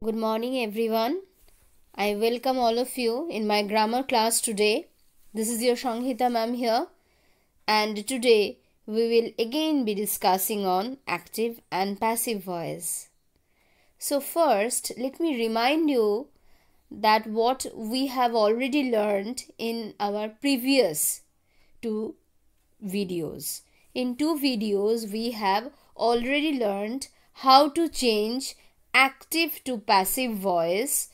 Good morning, everyone. I welcome all of you in my grammar class today. This is your Shanghita ma'am here, and today we will again be discussing on active and passive voice. So first, let me remind you that what we have already learned in our previous two videos. In two videos, we have already learned how to change active to passive voice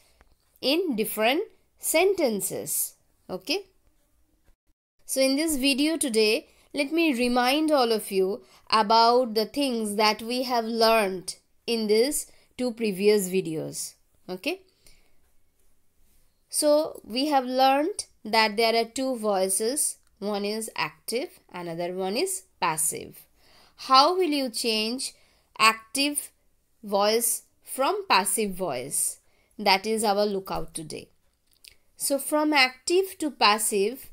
in different sentences. Okay. So in this video today, let me remind all of you about the things that we have learned in these two previous videos. Okay. So we have learned that there are two voices. One is active, another one is passive. How will you change active voice from passive voice? That is our lookout today. So from active to passive,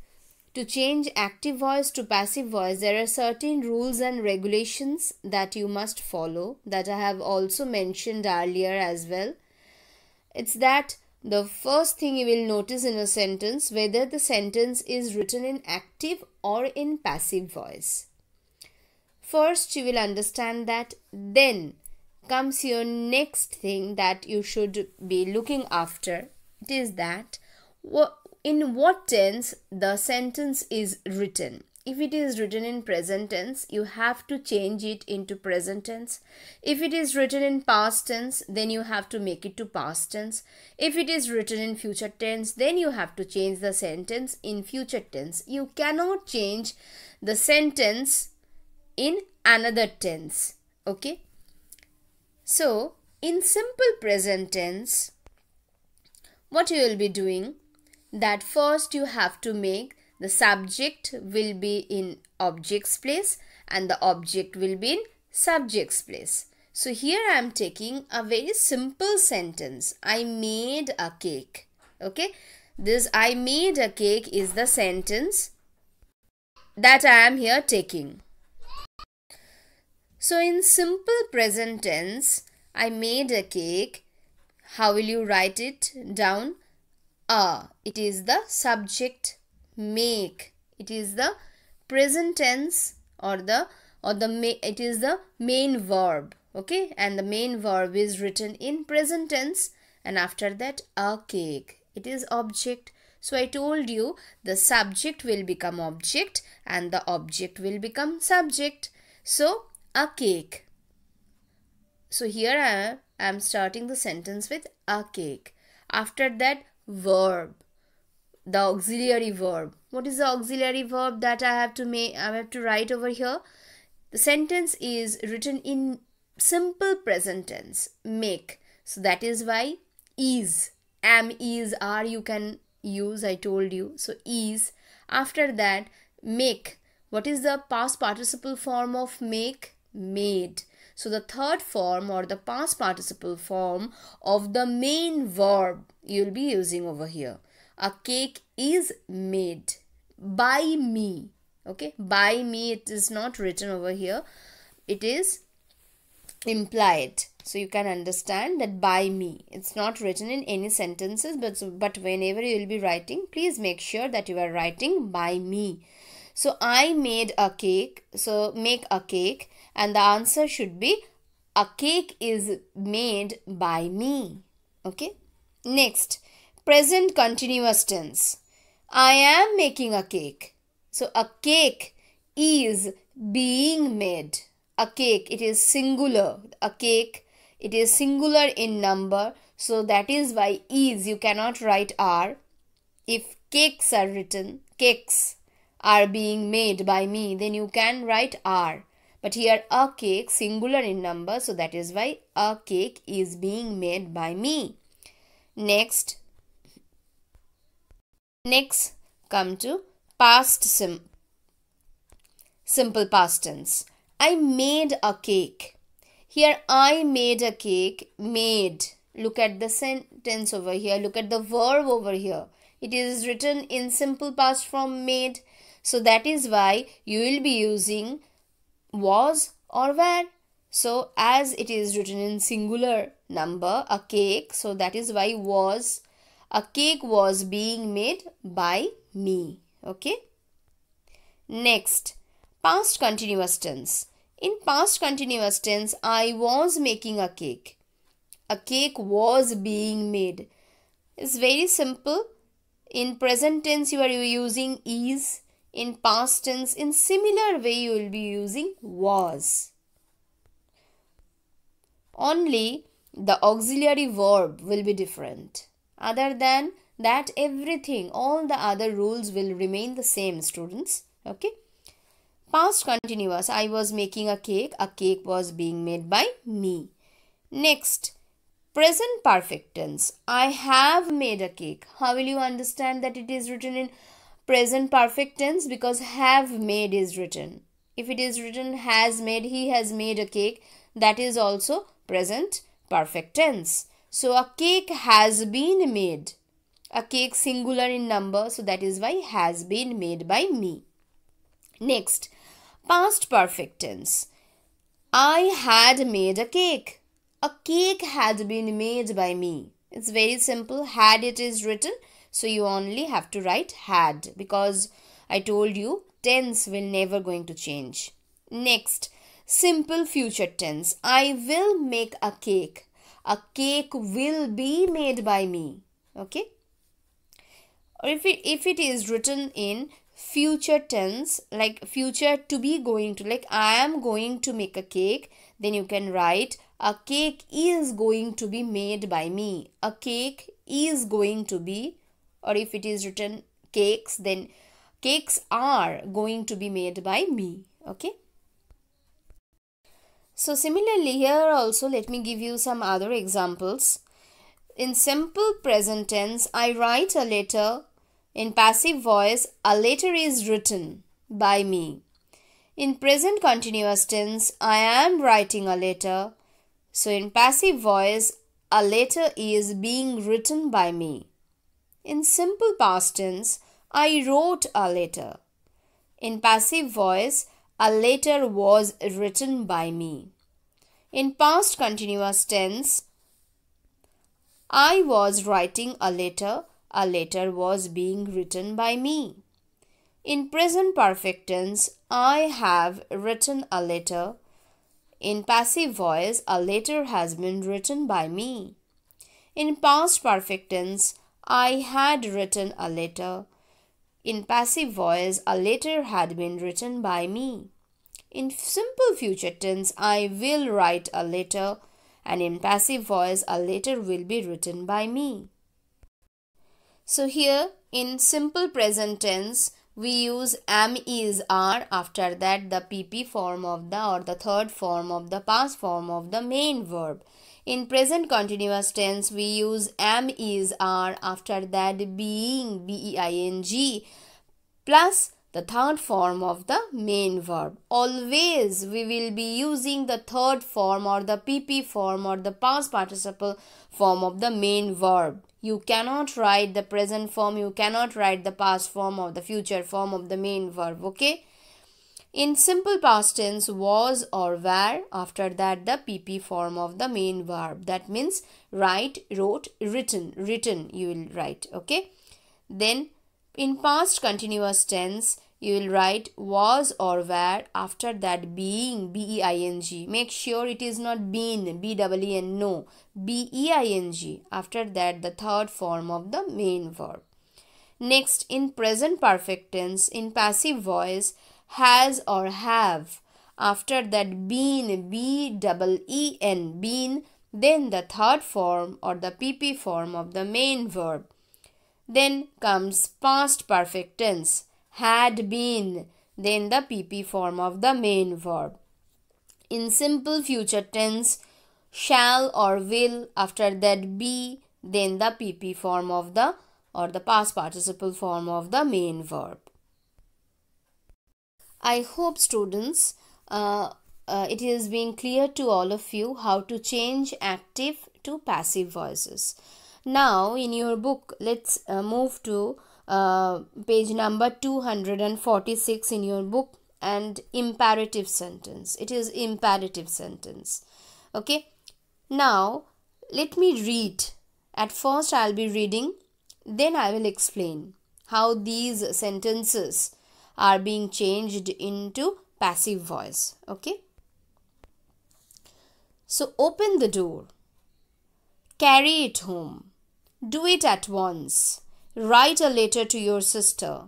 to change active voice to passive voice, there are certain rules and regulations that you must follow that I have also mentioned earlier as well. It's that the first thing you will notice in a sentence whether the sentence is written in active or in passive voice. First you will understand that, then comes your next thing that you should be looking after. It is that in what tense the sentence is written. If it is written in present tense, you have to change it into present tense. If it is written in past tense, then you have to make it to past tense. If it is written in future tense, then you have to change the sentence in future tense. You cannot change the sentence in another tense. Okay? So, in simple present tense, what you will be doing, that first you have to make the subject will be in object's place and the object will be in subject's place. So here I am taking a very simple sentence. I made a cake. Okay. This I made a cake is the sentence that I am here taking. So in simple present tense, I made a cake. How will you write it down? It is the subject. Make, it is the present tense, it is the main verb. Okay, and the main verb is written in present tense, and after that a cake, it is object. So I told you the subject will become object and the object will become subject. So a cake. So here I am starting the sentence with a cake. After that, verb, the auxiliary verb. What is the auxiliary verb that I have to write over here? The sentence is written in simple present tense, make. So that is why is, am, is, are you can use, I told you. So is. After that, make. What is the past participle form of make? Made. So the third form or the past participle form of the main verb you will be using over here. A cake is made by me. Okay, by me, it is not written over here. It is implied. So you can understand that by me. It's not written in any sentences, but whenever you will be writing, please make sure that you are writing by me. So I made a cake. So make a cake, and the answer should be a cake is made by me. Okay. Next, present continuous tense. I am making a cake. So a cake is being made. A cake, it is singular. A cake, it is singular in number. So that is why is, you cannot write are. If cakes are written, cakes are being made by me, then you can write are. But here a cake, singular in number. So that is why a cake is being made by me. Next come to past simple past tense. I made a cake. Here I made a cake, made. Look at the sentence over here. Look at the verb over here. It is written in simple past form, made. So that is why you will be using was or were. So as it is written in singular number, a cake, so that is why was, a cake was being made by me. Okay. Next, past continuous tense. In past continuous tense, I was making a cake. A cake was being made. It's very simple. In present tense, you are using is. In past tense, in similar way, you will be using was. Only the auxiliary verb will be different. Other than that, everything, all the other rules will remain the same, students. Okay. Past continuous, I was making a cake was being made by me. Next, present perfect tense, I have made a cake. How will you understand that it is written in present perfect tense? Because have made is written. If it is written has made, he has made a cake, that is also present perfect tense. So a cake has been made. A cake singular in number, so that is why has been made by me. Next, past perfect tense. I had made a cake. A cake had been made by me. It's very simple. Had it is written, so you only have to write had, because I told you tense will never going to change. Next, simple future tense. I will make a cake. A cake will be made by me. Okay. Or if it is written in future tense, like future to be going to, like I am going to make a cake, then you can write a cake is going to be made by me. A cake is going to be, or if it is written cakes, then cakes are going to be made by me. Okay. So similarly here also, let me give you some other examples. In simple present tense, I write a letter. In passive voice, a letter is written by me. In present continuous tense, I am writing a letter. So in passive voice, a letter is being written by me. In simple past tense, I wrote a letter. In passive voice, a letter was written by me. In past continuous tense, I was writing a letter was being written by me. In present perfect tense, I have written a letter. In passive voice, a letter has been written by me. In past perfect tense, I had written a letter. In passive voice, a letter had been written by me. In simple future tense, I will write a letter, and in passive voice, a letter will be written by me. So here in simple present tense, we use am, is, are. After that, the PP form of the, or the third form of the past form of the main verb. In present continuous tense, we use am, is, are. After that, being, B-E-I-N-G, plus the third form of the main verb. Always we will be using the third form or the PP form or the past participle form of the main verb. You cannot write the present form, you cannot write the past form or the future form of the main verb. Okay. In simple past tense, was or were. After that, the PP form of the main verb. That means write, wrote, written. Written you will write. Okay. Then in past continuous tense, you will write was or were. After that, being, B-E-I-N-G. Make sure it is not been, B-E-E-N, no, B-E-I-N-G. After that, the third form of the main verb. Next, in present perfect tense, in passive voice, has or have. After that, been, B-E-E-N, been. Then the third form or the PP form of the main verb. Then comes past perfect tense, had been, then the PP form of the main verb. In simple future tense, shall or will. After that, be, then the PP form of the, or the past participle form of the main verb. I hope students, it has been clear to all of you how to change active to passive voices. Now in your book, let's move to page number 246 in your book. and imperative sentence. It is imperative sentence. Okay. Now, let me read. At first, I'll be reading, then I will explain how these sentences are being changed into passive voice. Okay. So, open the door. Carry it home. Do it at once. Write a letter to your sister.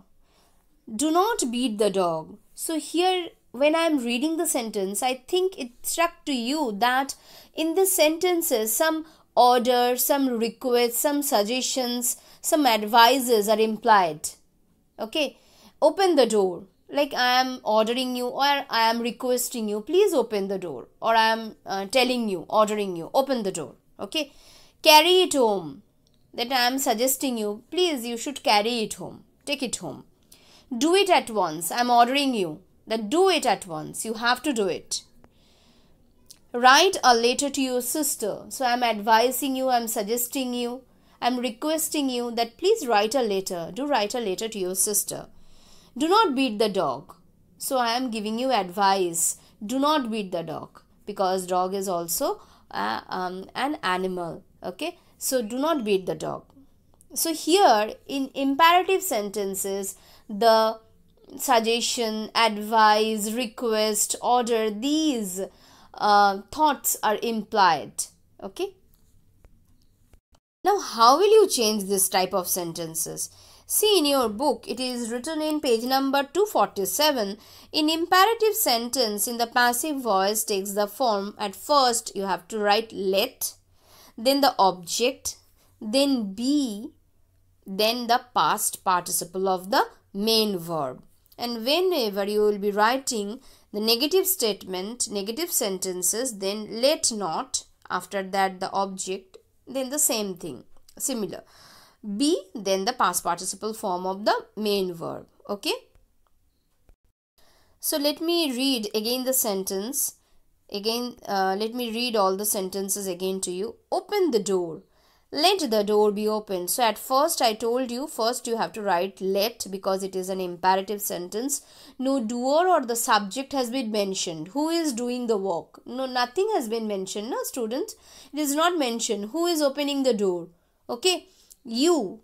Do not beat the dog. So here, when I am reading the sentence, I think it struck to you that in the sentences some order, some requests, some suggestions, some advices are implied. Okay. Open the door. Like I am ordering you, or I am requesting you, please open the door. Or I am telling you, ordering you, open the door. Okay. Carry it home. That I am suggesting you, please you should carry it home. Take it home. Do it at once. I am ordering you that do it at once. You have to do it. Write a letter to your sister. So I am advising you, I am suggesting you, I am requesting you that please write a letter. Do write a letter to your sister. Do not beat the dog. So I am giving you advice. Do not beat the dog, because dog is also an animal. Okay. So do not beat the dog. So here in imperative sentences, the suggestion, advice, request, order, these thoughts are implied. Okay. Now how will you change this type of sentences? See, in your book, it is written in page number 247. In imperative sentence, in the passive voice takes the form, at first you have to write let, then the object, then be, then the past participle of the main verb. And whenever you will be writing the negative statement, negative sentences, then let not, after that the object, then the same thing, similar. Be, then the past participle form of the main verb. Okay. So let me read again the sentence. Again, let me read all the sentences again to you. Open the door. Let the door be opened. So at first I told you, first you have to write let, because it is an imperative sentence. No doer or the subject has been mentioned. Who is doing the work? No, nothing has been mentioned, no student. It is not mentioned. Who is opening the door? Okay. You.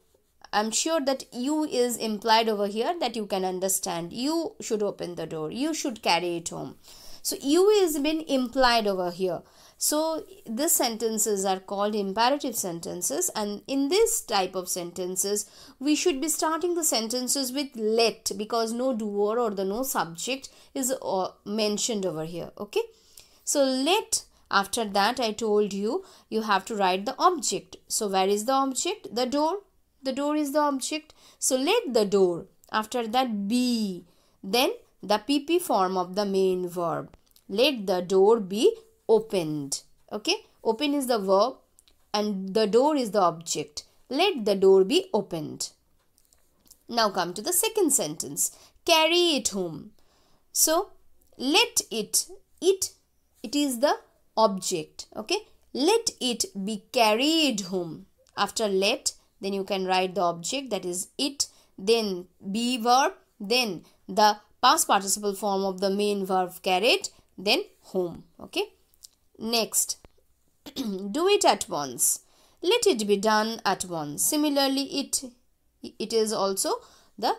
I'm sure that you is implied over here, that you can understand. You should open the door. You should carry it home. So you is been implied over here. So these sentences are called imperative sentences, and in this type of sentences we should be starting the sentences with let, because no doer or the no subject is mentioned over here. Okay. So let, after that I told you, you have to write the object. So where is the object? The door. The door is the object. So let the door. After that be. Then the PP form of the main verb. Let the door be opened. Okay. Open is the verb and the door is the object. Let the door be opened. Now come to the second sentence. Carry it home. So let it. It is the object. Okay. Let it be carried home. After let, then you can write the object, that is it, then be verb, then the past participle form of the main verb carried, then home. Okay. Next, do it at once. Let it be done at once. Similarly, it is also the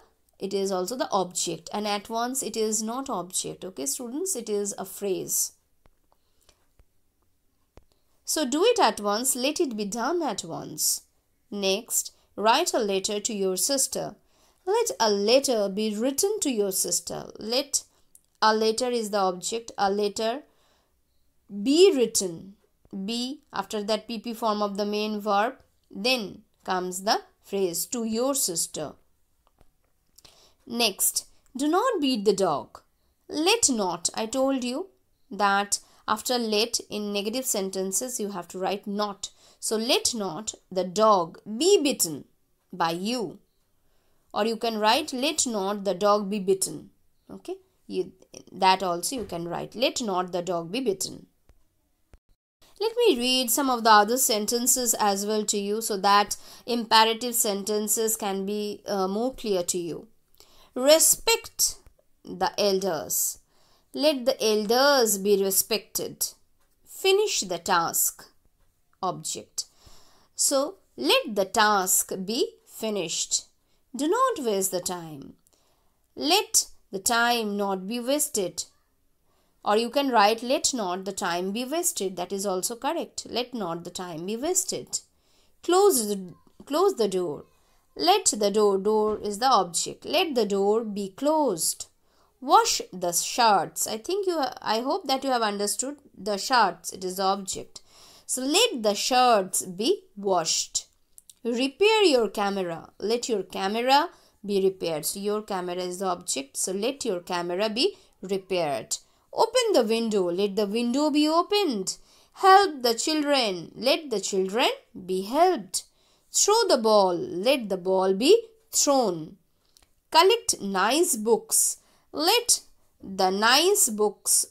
object, and at once it is not object. Okay, students, it is a phrase. So do it at once. Let it be done at once. Next, write a letter to your sister. Let a letter be written to your sister. Let, a letter is the object. A letter be written. Be, after that PP form of the main verb. Then comes the phrase to your sister. Next, do not beat the dog. Let not. I told you that after let in negative sentences you have to write not. So let not the dog be bitten by you. Or you can write let not the dog be bitten. Okay. That also you can write. Let not the dog be bitten. Let me read some of the other sentences as well to you, so that imperative sentences can be more clear to you. Respect the elders. Let the elders be respected. Finish the task. Object. So, let the task be finished. Do not waste the time. Let the time not be wasted. Or you can write, let not the time be wasted. That is also correct. Let not the time be wasted. Close the door. Let the door is the object. Let the door be closed. Wash the shirts. I hope that you have understood the shirts. It is the object. So let the shirts be washed. Repair your camera. Let your camera be repaired. So your camera is the object. So let your camera be repaired. Open the window. Let the window be opened. Help the children. Let the children be helped. Throw the ball. Let the ball be thrown. Collect nice books. Let nice books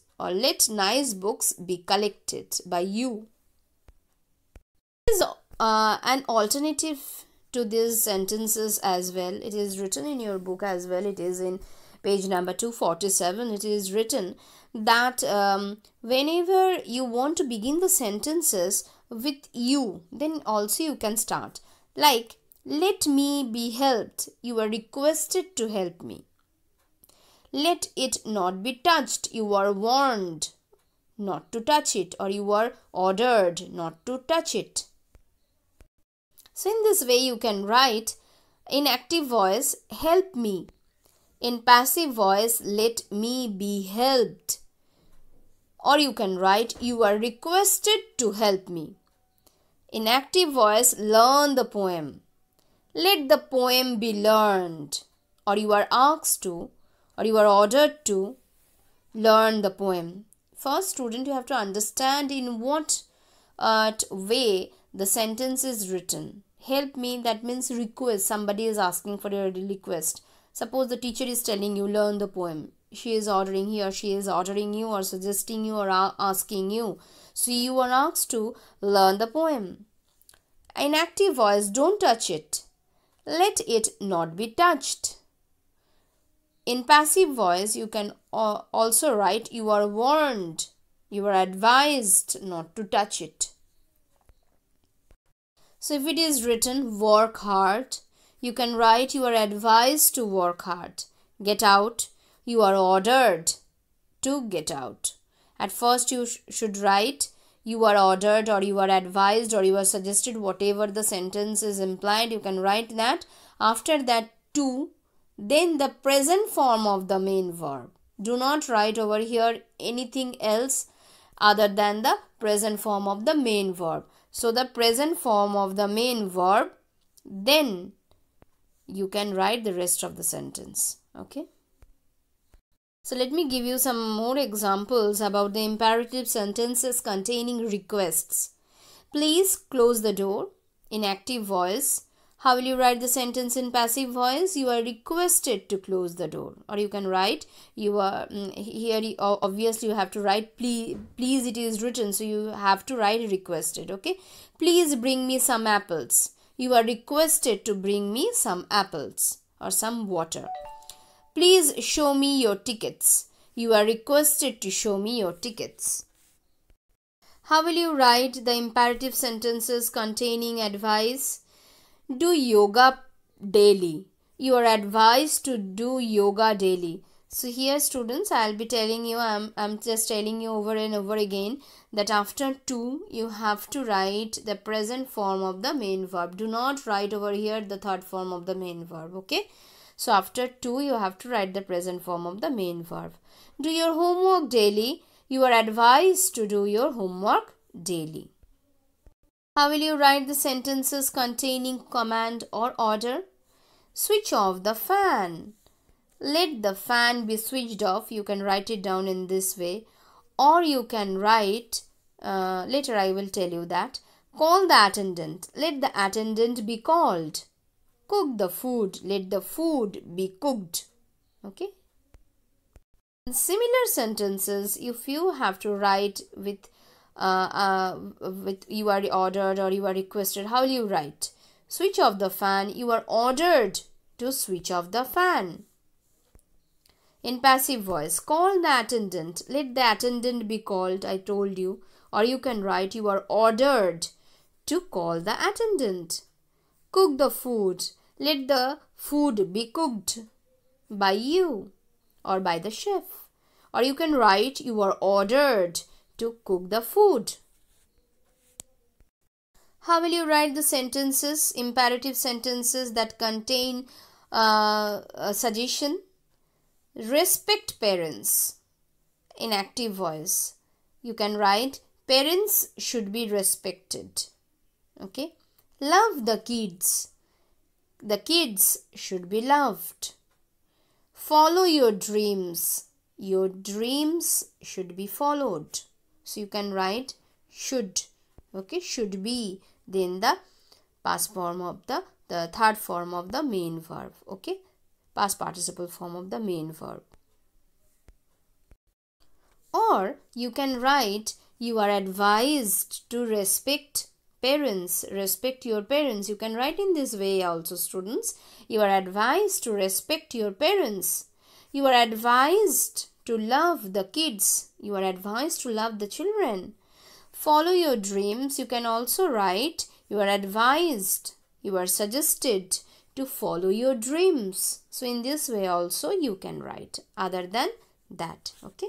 be collected by you. There is an alternative to these sentences as well. It is written in your book as well. It is in page number 247. It is written that whenever you want to begin the sentences with you, then also you can start. Like, let me be helped. You are requested to help me. Let it not be touched. You are warned not to touch it, or you are ordered not to touch it. So in this way you can write in active voice, help me. In passive voice, let me be helped. Or you can write, you are requested to help me. In active voice, learn the poem. Let the poem be learned. Or you are asked to, or you are ordered to learn the poem. First, student, you have to understand in what way the sentence is written. Help me, that means request. Somebody is asking for a request. Suppose the teacher is telling you, learn the poem. She is ordering, he or she is ordering you or suggesting you or asking you. So you are asked to learn the poem. In active voice, don't touch it. Let it not be touched. In passive voice, you can also write, you are warned, you are advised not to touch it. So if it is written, work hard, you can write, you are advised to work hard. Get out, you are ordered to get out. At first you should write, you are ordered or you are advised or you are suggested, whatever the sentence is implied, you can write that. After that, to, then the present form of the main verb. Do not write over here anything else other than the present form of the main verb. So the present form of the main verb, then you can write the rest of the sentence. Okay. So let me give you some more examples about the imperative sentences containing requests. Please close the door. In active voice, how will you write the sentence in passive voice? You are requested to close the door. Or you can write, you are here obviously you have to write please it is written, so you have to write requested. Okay. Please bring me some apples. You are requested to bring me some apples or some water. Please show me your tickets. You are requested to show me your tickets. How will you write the imperative sentences containing advice? Do yoga daily. You are advised to do yoga daily. So here students, I'll be telling you, I'm just telling you over and over again that after to, you have to write the present form of the main verb. Do not write over here the third form of the main verb. Okay. So after to, you have to write the present form of the main verb. Do your homework daily. You are advised to do your homework daily. How will you write the sentences containing command or order? Switch off the fan. Let the fan be switched off. You can write it down in this way. Or you can write, later I will tell you that. Call the attendant. Let the attendant be called. Cook the food. Let the food be cooked. Okay. In similar sentences, if you have to write with you are ordered or you are requested, how will you write? Switch off the fan. You are ordered to switch off the fan. In passive voice, call the attendant. Let the attendant be called, I told you. Or you can write, you are ordered to call the attendant. Cook the food. Let the food be cooked by you or by the chef. Or you can write, you are ordered to cook the food. How will you write the sentences, imperative sentences that contain a suggestion? Respect parents. In active voice, you can write, parents should be respected. Okay. Love the kids. The kids should be loved. Follow your dreams. Your dreams should be followed. So you can write should. Okay, should be. Then the past form of the third form of the main verb. Okay, past participle form of the main verb. Or you can write, you are advised to respect parents. Respect your parents. You can write in this way also, students. You are advised to respect your parents. You are advised to love the kids. You are advised to love the children. Follow your dreams. You can also write, you are advised, you are suggested to follow your dreams. So in this way also you can write other than that. Okay.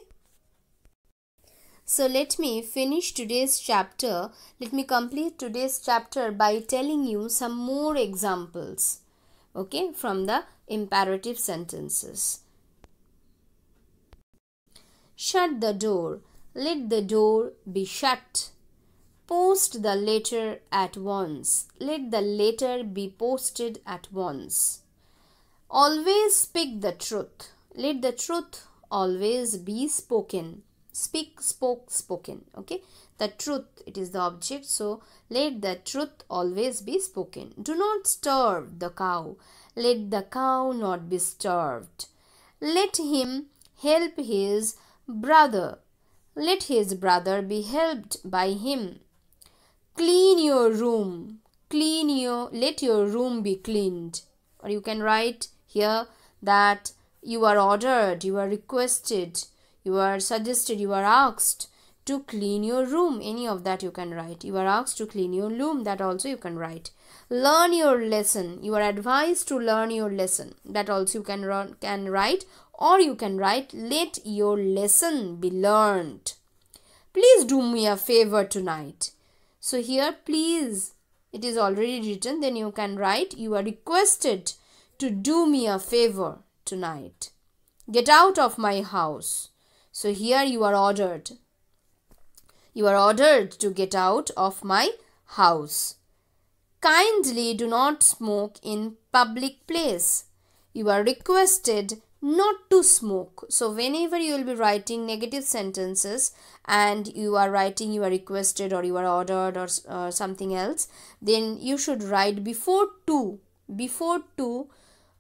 So let me finish today's chapter. Let me complete today's chapter by telling you some more examples. Okay, from the imperative sentences. Shut the door. Let the door be shut. Post the letter at once. Let the letter be posted at once. Always speak the truth. Let the truth always be spoken. Speak, spoke, spoken. Okay, the truth, it is the object, so let the truth always be spoken. Do not starve the cow. Let the cow not be starved. Let him help his brother. Let his brother be helped by him. Clean your room. Let your room be cleaned. Or you can write here that you are ordered, you are requested, you are suggested, you are asked to clean your room. Any of that you can write. You are asked to clean your room. That also you can write. Learn your lesson. You are advised to learn your lesson. That also you can write. Or you can write, let your lesson be learned. Please do me a favor tonight. So here please, it is already written. Then you can write, you are requested to do me a favor tonight. Get out of my house. So here you are ordered. You are ordered to get out of my house. Kindly do not smoke in public place. You are requested not to smoke. So whenever you will be writing negative sentences and you are writing you are requested or you are ordered or something else, then you should write before to. Before to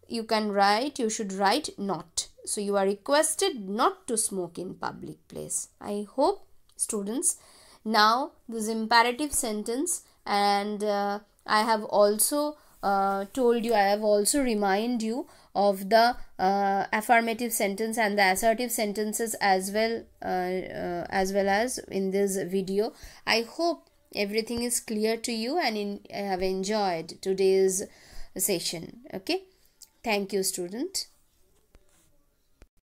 you can write, you should write not. So you are requested not to smoke in public place. I hope students now this imperative sentence, and I have also told you, I have also remind you of the affirmative sentence and the assertive sentences as well as in this video. I hope everything is clear to you and have enjoyed today's session. Okay, thank you student.